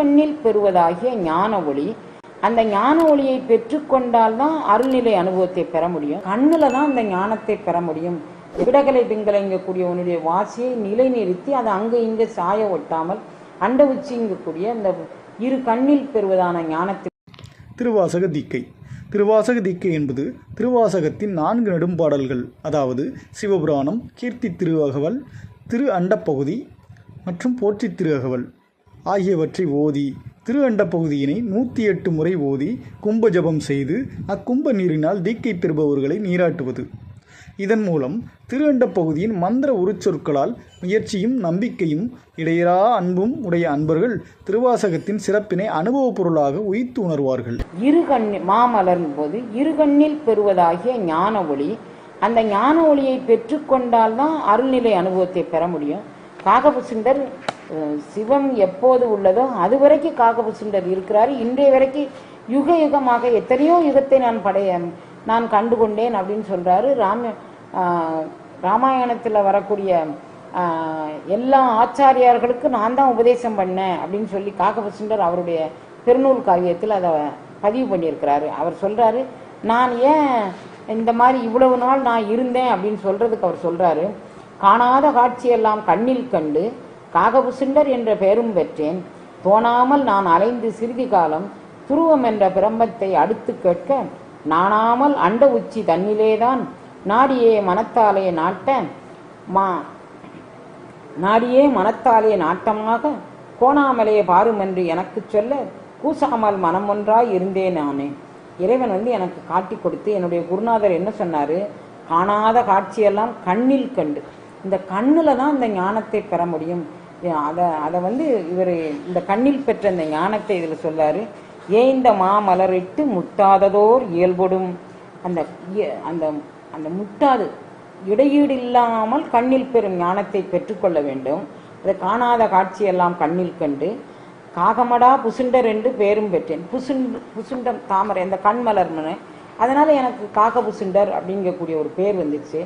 கண்ணில் பெறுவதாகிய ஞான ஒளி. அந்த ஞான ஒளியை பெற்றுக்கொண்டால்தான் அருள்நிலை அனுபவத்தை பெற முடியும். கண்ணுல தான் அந்த ஞானத்தை பெற முடியும். விடகலை பிங்கலைங்கக்கூடிய உன்னுடைய வாசியை நிலைநிறுத்தி அதை அங்கே இங்கே சாய ஒட்டாமல் அண்ட உச்சிங்கக்கூடிய அந்த இரு கண்ணில் பெறுவதான ஞானத்தை. திருவாசக தீக்கை. திருவாசக தீக்கை என்பது திருவாசகத்தின் 4 நெடும்பாடல்கள், அதாவது சிவபுராணம், கீர்த்தி திருஅகவல், திரு அண்டப்பகுதி மற்றும் போற்றி திருஅகவல் ஆகியவற்றை ஓதி திரு அண்டப்பகுதியினை 108 முறை ஓதி கும்ப ஜபம் செய்து அக்கும்ப நீரினால் தீக்கை பெறுபவர்களை நீராட்டுவது. இதன் மூலம் திரு அண்டப்பகுதியின் மந்திர உருச்சொற்களால் முயற்சியும் நம்பிக்கையும் இடையரா அன்பும் உடைய அன்பர்கள் திருவாசகத்தின் சிறப்பினை அனுபவ பொருளாக உயிர்த்து உணர்வார்கள். மாமலரும் போது இரு கண்ணில் பெறுவதாகிய ஞான ஒளி. அந்த ஞான ஒளியை பெற்றுக்கொண்டால்தான் அருள்நிலை அனுபவத்தை பெற முடியும். காகபுசுண்டர் சிவம் எப்போது உள்ளதோ அது வரைக்கும் காகபுசுண்டர் இருக்கிறார். இன்றைய வரைக்கும் யுக யுகமாக எத்தனையோ யுகத்தை நான் கண்டுகொண்டேன் அப்படின்னு சொல்றாரு. ராமாயணத்தில் வரக்கூடிய எல்லா ஆச்சாரியார்களுக்கும் நான் தான் உபதேசம் பண்ணேன் அப்படின்னு சொல்லி காகபுசுண்டர் அவருடைய பெருநூல் காவியத்தில் அதை பதிவு பண்ணியிருக்கிறாரு. அவர் சொல்றாரு, நான் ஏன் இந்த மாதிரி இவ்வளவு நாள் நான் இருந்தேன் அப்படின்னு சொல்றதுக்கு அவர் சொல்றாரு, காணாத காட்சியெல்லாம் கண்ணில் கண்டு காகபுசுண்டர் என்ற பெயரும் பெற்றேன். தோணாமல் நான் அலைந்து சிறிது காலம் துருவம் என்ற பிரம்மத்தை அடுத்து கேட்க நாணாமல் அண்ட உச்சி தன்னிலேதான் நாடியே மனத்தாலே நாட்டமாக கோணாமலே பாருமென்று எனக்கு சொல்ல கூசாமல் மனம் ஒன்றாய் இருந்தேன் நானே. இறைவன் எனக்கு காட்டி கொடுத்து என்னுடைய குருநாதர் என்ன சொன்னாரு, காணாத காட்சியெல்லாம் கண்ணில் கண்டு. இந்த கண்ணில் தான் இந்த ஞானத்தை பெற முடியும். அதை இவர் இந்த கண்ணில் பெற்ற இந்த ஞானத்தை இதில் சொல்லாரு. ஏந்த மாமலரிட்டு முட்டாததோர் இயல்படும். அந்த அந்த அந்த முட்டாது இடையீடு இல்லாமல் கண்ணில் பெறும் ஞானத்தை பெற்றுக்கொள்ள வேண்டும். அதை காணாத காட்சியெல்லாம் கண்ணில் கண்டு காகமடா புசுண்டர் என்று பேரும் பெற்றேன். புசுண்டம் தாமரை, அந்த கண்மலர்மனை, அதனால எனக்கு காகபுசுண்டர் அப்படிங்கக்கூடிய ஒரு பேர் வந்துச்சு.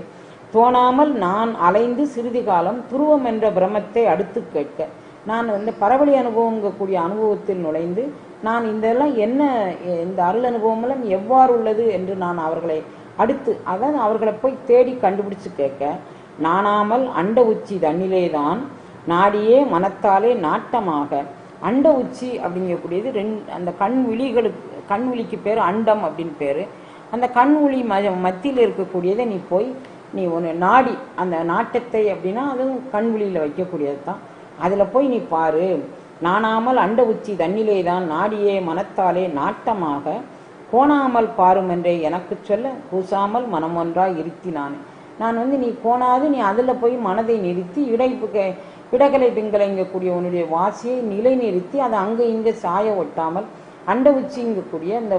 தோணாமல் நான் அலைந்து சிறிது காலம் துருவம் என்ற பிரம்மத்தை அடுத்து கேட்க, நான் பரவழி அனுபவங்கக்கூடிய அனுபவத்தில் நுழைந்து நான் இதெல்லாம் என்ன, இந்த அருள் அனுபவமெல்லாம் எவ்வாறு உள்ளது என்று நான் அவர்களை அடுத்து, அதாவது அவர்களை போய் தேடி கண்டுபிடிச்சு கேட்க, நாணாமல் அண்ட உச்சி தன்னிலேதான் நாடியே மனத்தாலே நாட்டமாக. அண்ட உச்சி அப்படிங்கக்கூடியது அந்த கண்விழிக்கு பேர் அண்டம் அப்படின்னு பேரு. அந்த கண்விழி மத்தியில் இருக்கக்கூடியதை நீ போய் நீ ஒன்று நாடி, அந்த நாட்டத்தை அப்படின்னா அதுவும் கண்விழியில் வைக்கக்கூடியது தான். அதில் போய் நீ பாரு. நாணாமல் அண்ட உச்சி தன்னிலேதான் நாடியே மனத்தாலே நாட்டமாக கோணாமல் பாரும் என்றே எனக்கு சொல்ல கூசாமல் மனம் ஒன்றாய் இருத்தி நான் நீ கோணாது, நீ அதில் போய் மனதை நிறுத்தி இடகலை பிங்கலைங்கக்கூடிய உன்னுடைய வாசியை நிலை நிறுத்தி அதை அங்கே இங்கே சாய ஒட்டாமல் அண்ட உச்சிங்கக்கூடிய அந்த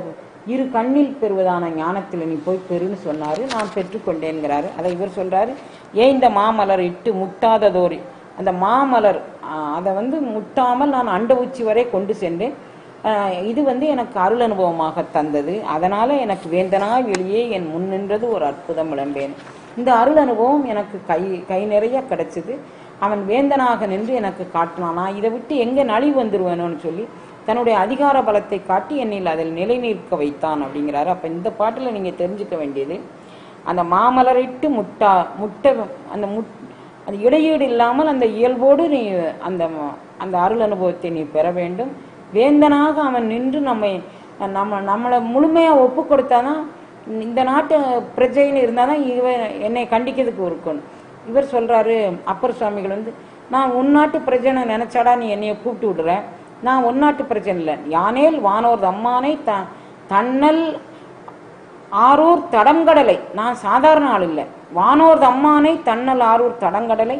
இரு கண்ணில் பெறுவதான ஞானத்தில் நீ போய் பெறுன்னு சொன்னாரு. நான் பெற்றுக்கொண்டேங்கிறாரு. அதை இவர் சொல்றாரு, ஏன் இந்த மாமலர் இட்டு முட்டாததோரி. அந்த மாமலர் அதை முட்டாமல் நான் அண்ட உச்சி வரை கொண்டு சென்றேன். இது எனக்கு அருள் அனுபவமாக தந்தது. அதனால எனக்கு வேந்தனாய் வெளியே என் முன் நின்றது ஒரு அற்புதம் விளம்பேன். இந்த அருள் அனுபவம் எனக்கு கை நிறைய கிடைச்சது. அவன் வேந்தனாக நின்று எனக்கு காட்டினான். நான் இதை விட்டு எங்கே நலிவு வந்துருவேணும்னு சொல்லி தன்னுடைய அதிகார பலத்தை காட்டி என்னில் அதில் நிலை நிற்க வைத்தான் அப்படிங்கிறாரு. அப்போ இந்த பாட்டில் நீங்கள் தெரிஞ்சுக்க வேண்டியது, அந்த மாமலரிட்டு அந்த இடையீடு இல்லாமல் அந்த இயல்போடு நீ அந்த அருள் அனுபவத்தை நீ பெற வேண்டும். வேந்தனாக அவன் நின்று நம்மளை முழுமையாக ஒப்பு கொடுத்தாதான், இந்த நாட்டு பிரஜைன்னு இருந்தால் தான் என்னை கண்டிக்கிறதுக்கு இருக்கணும். இவர் சொல்கிறாரு, அப்பர் சுவாமிகள் நான் உன்னாட்டு பிரஜனை நினச்சாடா நீ என்னைய கூப்பிட்டு விடுற, நான் ஒன்னாட்டு பிரச்சனை இல்லை. யானேல் வானோர் அம்மானை தன்னல் ஆரூர் தடங்கடலை, நான் சாதாரண ஆள் இல்லை. வானோர் அம்மானை தன்னல் ஆரூர் தடங்கடலை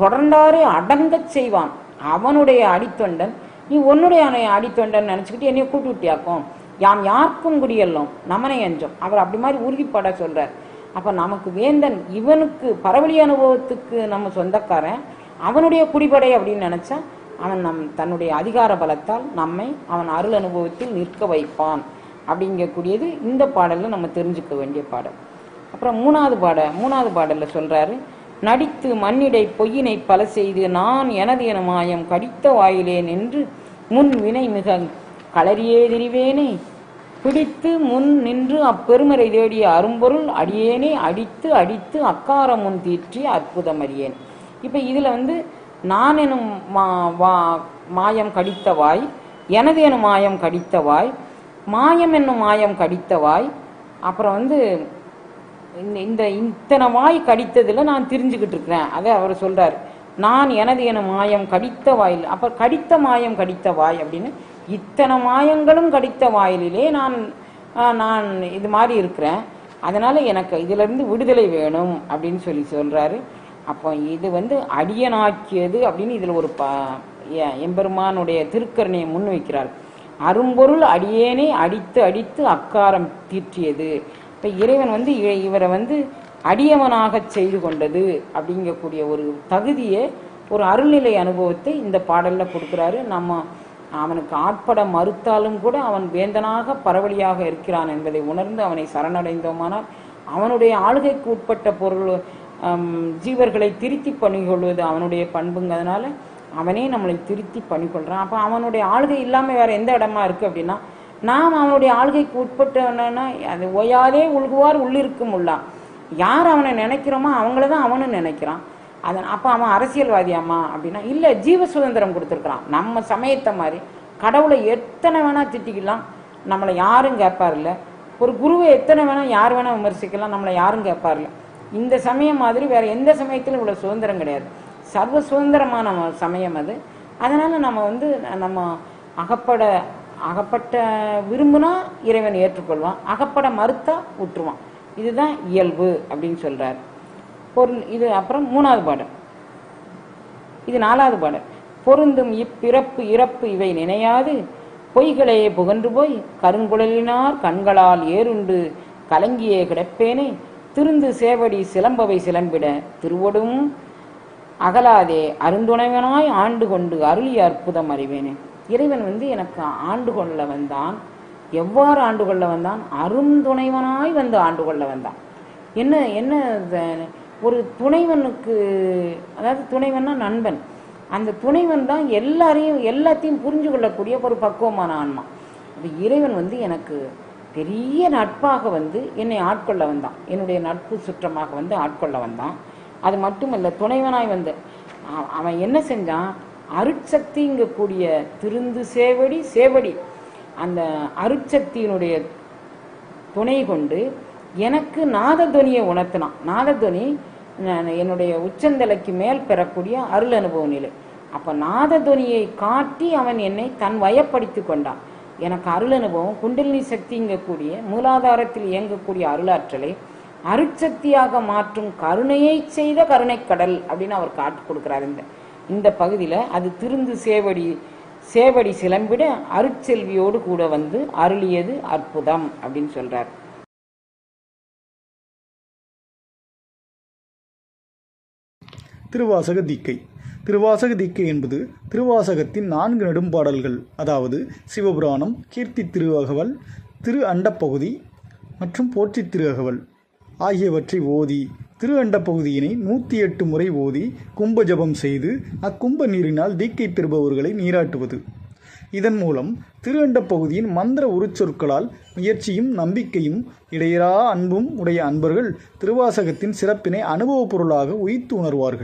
தொடர்ந்தாரே அடங்கச் செய்வான் அவனுடைய அடித்தொண்டன். நீ உன்னுடைய அடித்தொண்டன் நினச்சிக்கிட்டு என்னைய கூட்டு விட்டியாக்கும். யாம் யாருக்கும் குடியெல்லாம் நமனை அஞ்சோம். அவர் அப்படி மாதிரி உறுதிப்பட சொல்றார். அப்போ நமக்கு வேந்தன், இவனுக்கு பரவழி அனுபவத்துக்கு நம்ம சொந்தக்காரன், அவனுடைய குடிப்படை அப்படின்னு நினச்சா அவன் தன்னுடைய அதிகார பலத்தால் அவன் அருள் அனுபவத்தில் நிற்க வைப்பான் அப்படிங்கக்கூடியது இந்த பாடலில் நம்ம தெரிஞ்சுக்க வேண்டிய பாடல். அப்புறம் மூணாவது பாடலில் சொல்கிறாரு, நடித்து மண்ணிடை பொய்யினை பல செய்து நான் எனது என மாயம் கடித்த வாயிலே நின்று முன் வினை மிக களறியே திரிவேனே பிடித்து முன் நின்று அப்பெருமறை தேடிய அரும்பொருள் அடியேனே அடித்து அடித்து அக்காரம் முன் தீற்றி அற்புதம் அறியேன். இப்போ இதில் வந்து நான் எனும் மாயம் கடித்தவாய், எனது எனும் மாயம் கடித்தவாய், மாயம் என்னும் மாயம் கடித்தவாய், அப்புறம் வந்து இந்த இத்தனை வாய் கடித்ததில் நான் தெரிஞ்சுக்கிட்டு இருக்கிறேன். அதை அவர் சொல்கிறார். நான் எனது எனும் மாயம் கடித்த வாயில், அப்போ கடித்த மாயம் கடித்த வாய் அப்படின்னு இத்தனை மாயங்களும் கடித்த வாயிலே நான் இது மாதிரி இருக்கிறேன். அதனால் எனக்கு இதிலிருந்து விடுதலை வேணும் அப்படின்னு சொல்கிறாரு. அப்போ இது வந்து அடியனாக்கியது அப்படின்னு இதில் ஒரு எம்பெருமானுடைய திருக்கருணையை முன் வைக்கிறார். அரும்பொருள் அடியேனே அடித்து அடித்து அக்காரம் தீற்றியது. இப்போ இறைவன் வந்து இவரை வந்து அடியவனாக செய்து கொண்டது அப்படிங்கக்கூடிய ஒரு தகுதியை, ஒரு அருள்நிலை அனுபவத்தை இந்த பாடலில் கொடுக்குறாரு. நம்ம அவனுக்கு ஆட்பட மறுத்தாலும் கூட அவன் வேந்தனாக பரவலியாக இருக்கிறான் என்பதை உணர்ந்து அவனை சரணடைந்தோமானால் அவனுடைய ஆளுகைக்கு உட்பட்ட பொருள் ஜீவர்களை திருத்தி பண்ணிக்கொள்வது அவனுடைய பண்புங்கிறதுனால அவனே நம்மளை திருத்தி பண்ணிக்கொள்கிறான். அப்போ அவனுடைய ஆளுகை இல்லாமல் வேறு எந்த இடமா இருக்குது அப்படின்னா, நாம் அவனுடைய ஆளுகைக்கு உட்பட்டவனா அது ஓயாதே உள்குவார் உள்ளிருக்கும் உள்ளான். யார் அவனை நினைக்கிறோமோ அவங்கள தான் அவனும் நினைக்கிறான். அப்போ அவன் அரசியல்வாதியாமா அப்படின்னா இல்லை, ஜீவ சுதந்திரம் கொடுத்துருக்குறான். நம்ம சமயத்தை மாதிரி கடவுளை எத்தனை வேணால் திட்டிக்கலாம், நம்மளை யாரும் கேட்பார்ல. ஒரு குருவை எத்தனை வேணால் யார் வேணால் விமர்சிக்கலாம், நம்மளை யாரும் கேட்பார்ல. இந்த சமயம் மாதிரி வேறு எந்த சமயத்திலும் இவ்வளோ சுதந்திரம் கிடையாது. சர்வ சுதந்திரமான சமயம் அது. அதனால் நம்ம வந்து நம்ம அகப்பட்ட விரும்புனா இறைவன் ஏற்றுக்கொள்வான், அகப்பட மறுத்தா விட்டுருவான். இதுதான் இயல்பு அப்படின்னு சொல்கிறார் பொருள். இது அப்புறம் 3வது பாடல், இது 4வது பாடல். பொருந்தும் இப்பிறப்பு இறப்பு இவை நினையாது பொய்களையே புகன்று போய் கருங்குழலினார் கண்களால் ஏறுண்டு கலங்கியே கிடப்பேனே திருந்து சேவடி சிலம்பவை சிலம்பிட திருவொடும் அகலாதே அருந்துணைவனாய் ஆண்டு கொண்டு அருளிய அற்புதம் அறிவேனே. இறைவன் வந்து எனக்கு ஆண்டு கொள்ள வந்தான். எவ்வாறு ஆண்டு கொள்ள வந்தான்? அருந்துணைவனாய் வந்து ஆண்டு கொள்ள வந்தான். என்ன ஒரு துணைவனுக்கு, அதாவது துணைவன்னா நண்பன். அந்த துணைவன் தான் எல்லாத்தையும் புரிஞ்சு கொள்ளக்கூடிய ஒரு பக்குவமான ஆன்மா. அது இறைவன் வந்து எனக்கு பெரிய நட்பாக வந்து என்னை ஆட்கொள்ள வந்தான். என்னுடைய நட்பு சுற்றமாக வந்து ஆட்கொள்ள வந்தான். அது மட்டுமல்ல, துணைவனாய் வந்து அவன் என்ன செஞ்சான்? அருட்சக்திங்கக்கூடிய திருந்து சேவடி அந்த அருட்சக்தியினுடைய துணை கொண்டு எனக்கு நாதத்வனியை உணர்த்தினான். நாதத்வனி என்னுடைய உச்சந்தலைக்கு மேல் பெறக்கூடிய அருள் அனுபவ நிலை. அப்போ நாதத்வனியை காட்டி அவன் என்னை தன் வயப்படுத்தி கொண்டான். எனக்கு அருள் அனுபவம் குண்டலினி சக்திங்கக்கூடிய மூலாதாரத்தில் இயங்கக்கூடிய அருளாற்றலை அருட்சக்தியாக மாற்றும் கருணையை செய்த கருணைக்கடல் அப்படின்னு அவர் காட்டி கொடுக்குறாரு. இந்த பகுதியில் அது திருந்து சேவடி சிலம்பிட அருட்செல்வியோடு கூட வந்து அருளியது அற்புதம் அப்படின்னு சொல்றார். திருவாசக தீக்கை. திருவாசக தீக்கை என்பது திருவாசகத்தின் 4 நெடும்பாடல்கள், அதாவது சிவபுராணம், கீர்த்தி திருவகவல், திரு அண்டப்பகுதி மற்றும் போற்றி திருவகவல் ஆகியவற்றை ஓதி திரு அண்டப்பகுதியினை 108 முறை ஓதி கும்ப ஜபம் செய்து அக்கும்ப நீரினால் தீக்கை பெறுபவர்களை நீராட்டுவது. இதன் மூலம் திரு அண்டப்பகுதியின் மந்திர உருச்சொற்களால் முயற்சியும் நம்பிக்கையும் இடையறா அன்பும் உடைய அன்பர்கள் திருவாசகத்தின் சிறப்பினை அனுபவப் பொருளாக உய்த்து உணர்வார்கள்.